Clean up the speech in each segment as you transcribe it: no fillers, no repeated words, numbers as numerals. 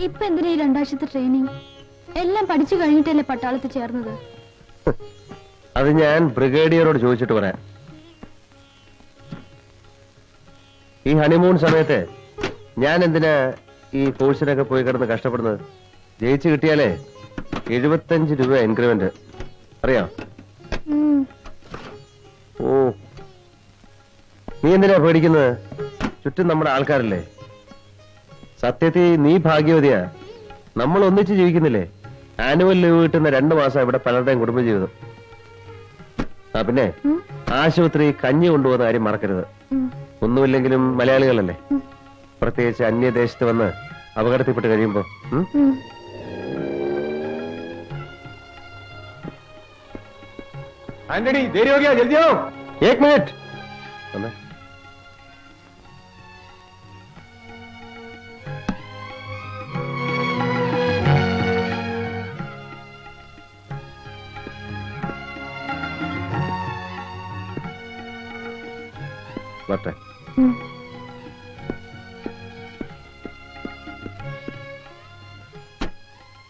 ഇപ്പൊ എന്തിനാ ഈ 2 ആഴ്ചത്തെ ട്രെയിനിങ്? എല്ലാം പഠിച്ചു കഴിഞ്ഞിട്ടല്ലേ പട്ടാളത്തിൽ ചേർന്നത്? അത് ഞാൻ ബ്രിഗേഡിയറോട് ചോദിച്ചിട്ട് പറയാം. ഈ ഹണിമൂൺ സമയത്ത് ഞാൻ എന്തിനാ ഈ കോഴ്സിനൊക്കെ പോയി കിടന്ന് കഷ്ടപ്പെടുന്നത്? ജയിച്ചു കിട്ടിയാലേ 75 രൂപ ഇൻക്രിമെന്റ്. അറിയാം? ഓ, നീ എന്തിനാ പേടിക്കുന്നത്? ചുറ്റും നമ്മുടെ ആൾക്കാരല്ലേ. സത്യത്തിൽ നീ ഭാഗ്യവതിയാ. നമ്മൾ ഒന്നിച്ച് ജീവിക്കുന്നില്ലേ? ആനുവൽ ലീവ് കിട്ടുന്ന 2 മാസം ഇവിടെ പലരുടെയും കുടുംബജീവിതം. ആ പിന്നെ ആശുപത്രി കഞ്ഞി കൊണ്ടുപോകുന്ന കാര്യം മറക്കരുത്. ഒന്നുമില്ലെങ്കിലും മലയാളികളല്ലേ, പ്രത്യേകിച്ച് അന്യദേശത്ത് വന്ന് അപകടത്തിൽപ്പെട്ട് കഴിയുമ്പോ. ആന്റണി, ദേരി ഹോ ഗയാ, ജൽദി आओ. 1 മിനിറ്റ്. बता।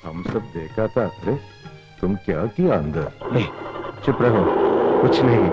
हम सब देखा था। अरे तुम क्या किया अंदर? चुप रहो, कुछ नहीं।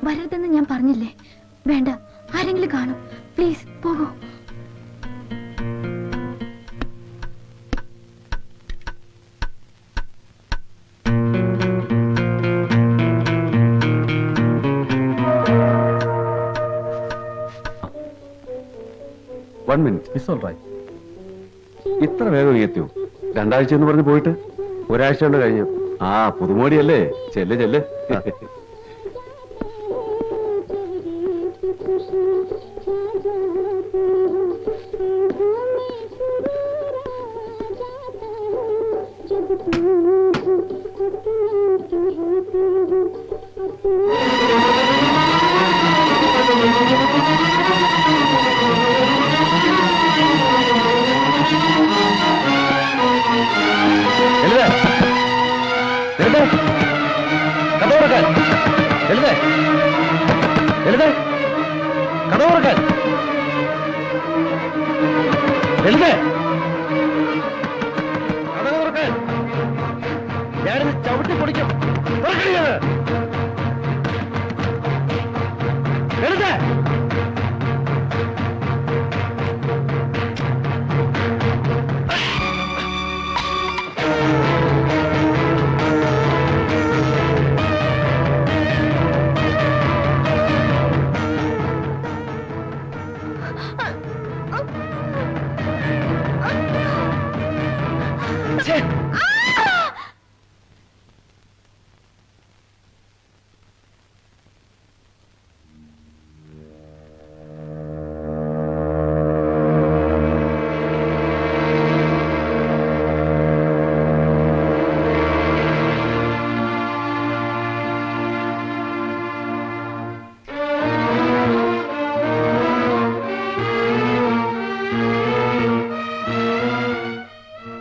വരരുതെന്ന് ഞാൻ പറഞ്ഞില്ലേ? വേണ്ട, ആരെങ്കിലും കാണും. പ്ലീസ് പോകൂ. One minute. It's all right. ഇത്ര വേഗം എത്തിയോ? 2 ആഴ്ച എന്ന് പറഞ്ഞ് പോയിട്ട് 1 ആഴ്ച കൊണ്ട് കഴിഞ്ഞു. ആ പുതുമോടിയല്ലേ? ചെല്ല് ചെല്ല്. ഞാനിത് ചവിട്ടി പൊടിക്കും.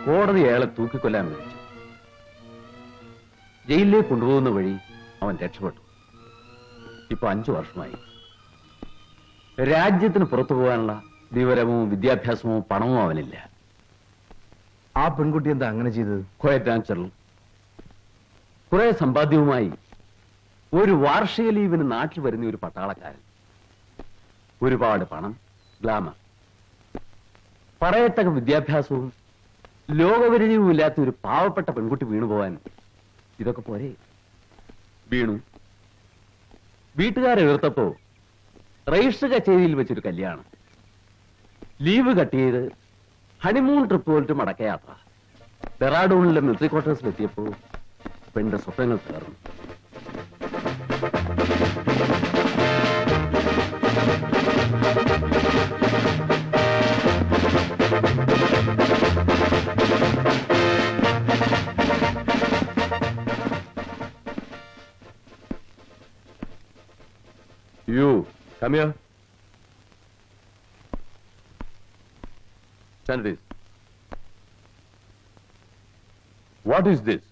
കോടതി അയാളെ തൂക്കിക്കൊല്ലാൻ വിളിച്ചു. ജയിലിലേക്ക് കൊണ്ടുപോകുന്ന വഴി അവൻ രക്ഷപ്പെട്ടു. ഇപ്പൊ 5 വർഷമായി. രാജ്യത്തിന് പുറത്തു പോകാനുള്ള വിവരമോ വിദ്യാഭ്യാസമോ പണമോ അവനില്ല. ആ പെൺകുട്ടി എന്താ അങ്ങനെ ചെയ്തത്? Quiet natural. കുറെ സമ്പാദ്യവുമായി ഒരു വാർഷിക ലീവിന് നാട്ടിൽ വരുന്ന ഒരു പട്ടാളക്കാരൻ. ഒരുപാട് പണം, ഗ്ലാമർ, പറയത്തക്ക വിദ്യാഭ്യാസവും ലോകപരിചയവും ഇല്ലാത്ത ഒരു പാവപ്പെട്ട പെൺകുട്ടി വീണുപോകാൻ ഇതൊക്കെ പോരെ? വീണു. വീട്ടുകാരെ എതിർത്തപ്പോ രജിസ്റ്റർ കച്ചേരിയിൽ വെച്ചൊരു കല്യാണം, ലീവ് കട്ട് ചെയ്ത് ഹണിമൂൺ ട്രിപ്പ് പോയിട്ട് മടക്കയാത്ര. ഡെറാഡൂണിലെ മിലിറ്ററി ക്വാർട്ടേഴ്സിലെത്തിയപ്പോ പെണ്ണിന്റെ സ്വപ്നങ്ങൾ തകർന്നു. You, come here. Stand this. What is this?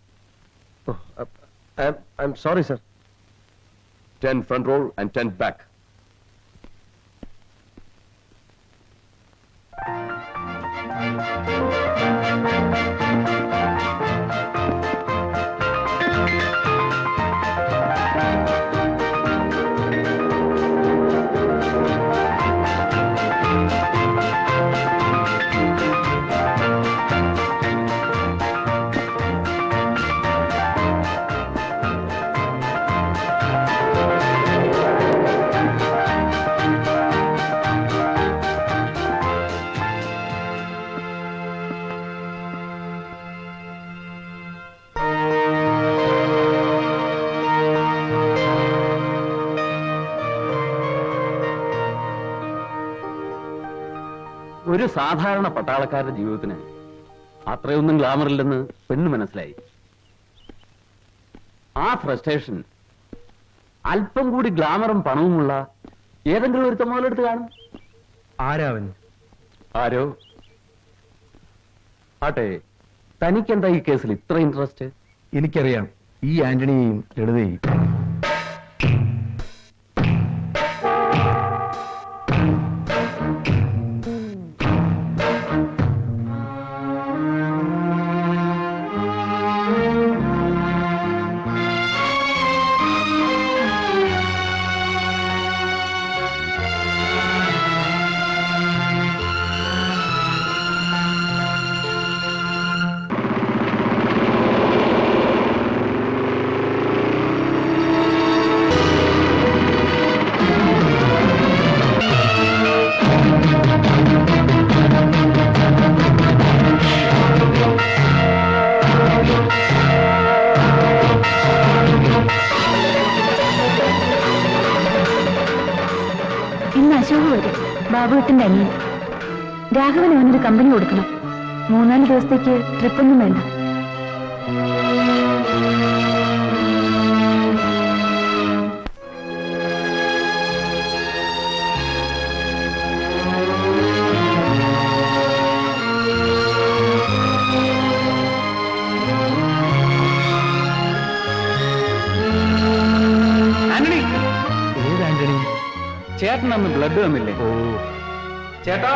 Oh, I'm sorry, sir. 10 front row and 10 back. ഒരു സാധാരണ പട്ടാളക്കാരുടെ ജീവിതത്തിന് അത്രയൊന്നും ഗ്ലാമറില്ലെന്ന് പെണ്ണ് മനസ്സിലായി. ആ ഫ്രസ്ട്രേഷൻ അല്പം കൂടി ഗ്ലാമറും പണവുമുള്ള ഏതെങ്കിലും ഒരുത്ത മുതലെടുത്ത് കാണും. ആരാവൻ? ആരോ ആട്ടെ, തനിക്കെന്താ ഈ കേസിൽ ഇത്ര ഇൻട്രസ്റ്റ്? എനിക്കറിയാം ഈ ആന്റണിയെയും ലളിതയെയും. അശോക് വരും, ബാബുവേട്ടന്റെ അനിയൻ. രാഘവൻ അവനൊരു കമ്പനി കൊടുക്കണം. 3-4 ദിവസത്തേക്ക് ട്രിപ്പൊന്നും വേണ്ട. ചേട്ടൻ അന്ന് ബ്ലഡ് തന്നില്ലേ? ഓ ചേട്ടാ,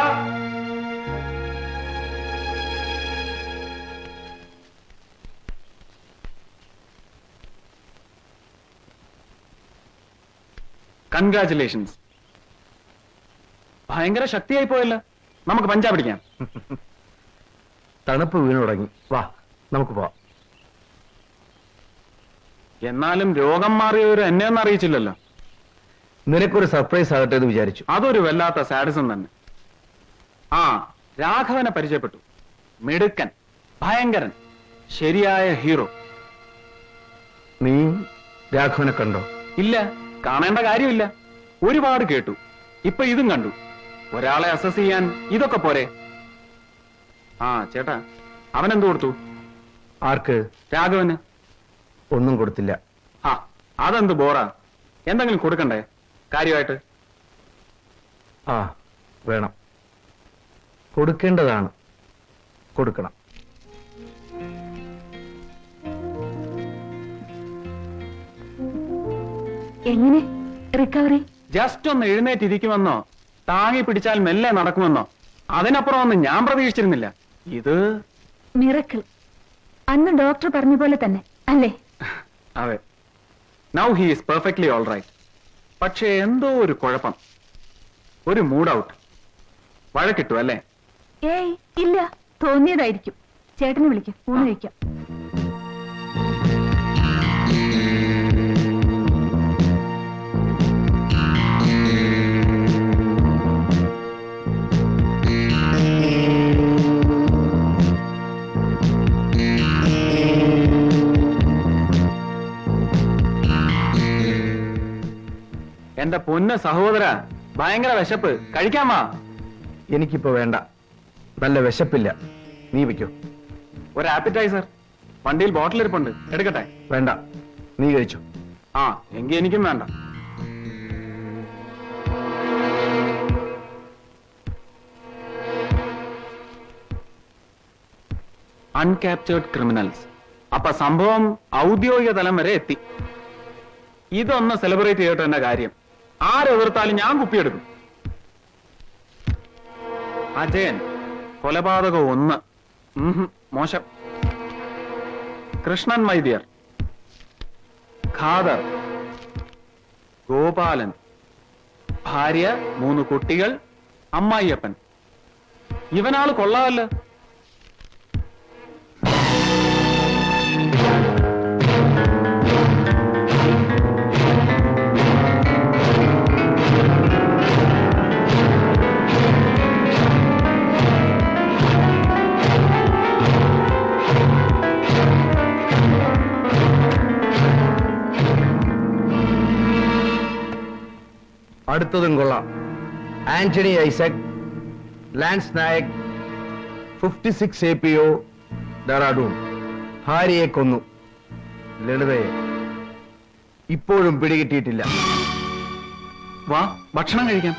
കൺഗ്രാറ്റുലേഷൻസ്. ഭയങ്കര ശക്തിയായി പോയല്ലോ. നമുക്ക് പഞ്ചാബ് പിടിക്കാം. തണുപ്പ് വീണു തുടങ്ങി. വാ നമുക്ക് പോവാം. എന്നാലും രോഗം മാറിയവര് എന്നെ ഒന്നും അറിയിച്ചില്ലല്ലോ. നിനക്കൊരു സർപ്രൈസ് ആകട്ടെ എന്ന് വിചാരിച്ചു. അതൊരു വല്ലാത്ത സാഡിസം തന്നെ. ആ, രാഘവനെ പരിചയപ്പെട്ടു. മിടുക്കൻ, ഭയങ്കരൻ, ശരിയായ ഹീറോ. നീ രാഘവനെ കണ്ടോ? ഇല്ല, കാണേണ്ട കാര്യമില്ല. ഒരുപാട് കേട്ടു. ഇപ്പൊ ഇതും കണ്ടു. ഒരാളെ അസസ് ചെയ്യാൻ ഇതൊക്കെ പോരെ? ആ ചേട്ടാ, അവനെന്തു കൊടുത്തു? ആർക്ക്? രാഘവന്. ഒന്നും കൊടുത്തില്ല. ആ, അതെന്ത് ബോറാ. എന്തെങ്കിലും കൊടുക്കണ്ടേ കാര്യമായിട്ട്? ആ വേണം, കൊടുക്കേണ്ടതാണ്, കൊടുക്കണം. എങ്ങനെ റിക്കവറി? ജസ്റ്റ് ഒന്ന് എഴുന്നേറ്റിരിക്കുമെന്നോ താങ്ങി പിടിച്ചാൽ മെല്ലെ നടക്കുമെന്നോ അതിനപ്പുറം ഒന്നും ഞാൻ പ്രതീക്ഷിച്ചിരുന്നില്ല. ഇത് മിറക്കിൾ. അന്ന് ഡോക്ടർ പറഞ്ഞ പോലെ തന്നെ അല്ലേ? അതെ. Now he is perfectly all right. പക്ഷേ എന്തോ ഒരു കുഴപ്പം, ഒരു മൂഡ് ഔട്ട്. വഴക്കിട്ടു അല്ലേ? ഏയ് ഇല്ല, തോന്നിയതായിരിക്കും. ചേട്ടനെ വിളിക്കാം, ഊണ് കഴിക്കാം. എന്റെ പൊന്ന സഹോദര, ഭയങ്കര വിശപ്പ്, കഴിക്കാമാ? എനിക്കിപ്പോ വേണ്ട, നല്ല വിശപ്പില്ല. നീ വെക്കോ. ഒരു ആപ്പിറ്റൈസർ വണ്ടിയിൽ ബോട്ടിൽ ഇരിപ്പുണ്ട്, എടുക്കട്ടെ? വേണ്ട, നീ കഴിച്ചു. ആ, എങ്കിൽ എനിക്കും വേണ്ട. അൺകാപ്ചേർഡ് ക്രിമിനൽസ്. അപ്പൊ സംഭവം ഔദ്യോഗിക തലം വരെ എത്തി. ഇതൊന്ന് സെലിബ്രേറ്റ് ചെയ്തിട്ട് എന്റെ കാര്യം. ആരെതിർത്താലും ഞാൻ കുപ്പിയെടുക്കും. അജയൻ കൊലപാതകം 1. മോശം. കൃഷ്ണൻ വൈദ്യർ, ഖാദർ, ഗോപാലൻ, ഭാര്യ, 3 കുട്ടികൾ, അമ്മായിയപ്പൻ. ഇവനാള് കൊള്ളാമല്ലോ. അടുത്തതും കൊള്ളാം. Antony Isaac, lance Nayak, 56 APO, Dehradun. ഭാര്യയെ കൊന്നു. ലളിതയെ ഇപ്പോഴും പിടികിട്ടിയിട്ടില്ല. വാ, ഭക്ഷണം കഴിക്കാം.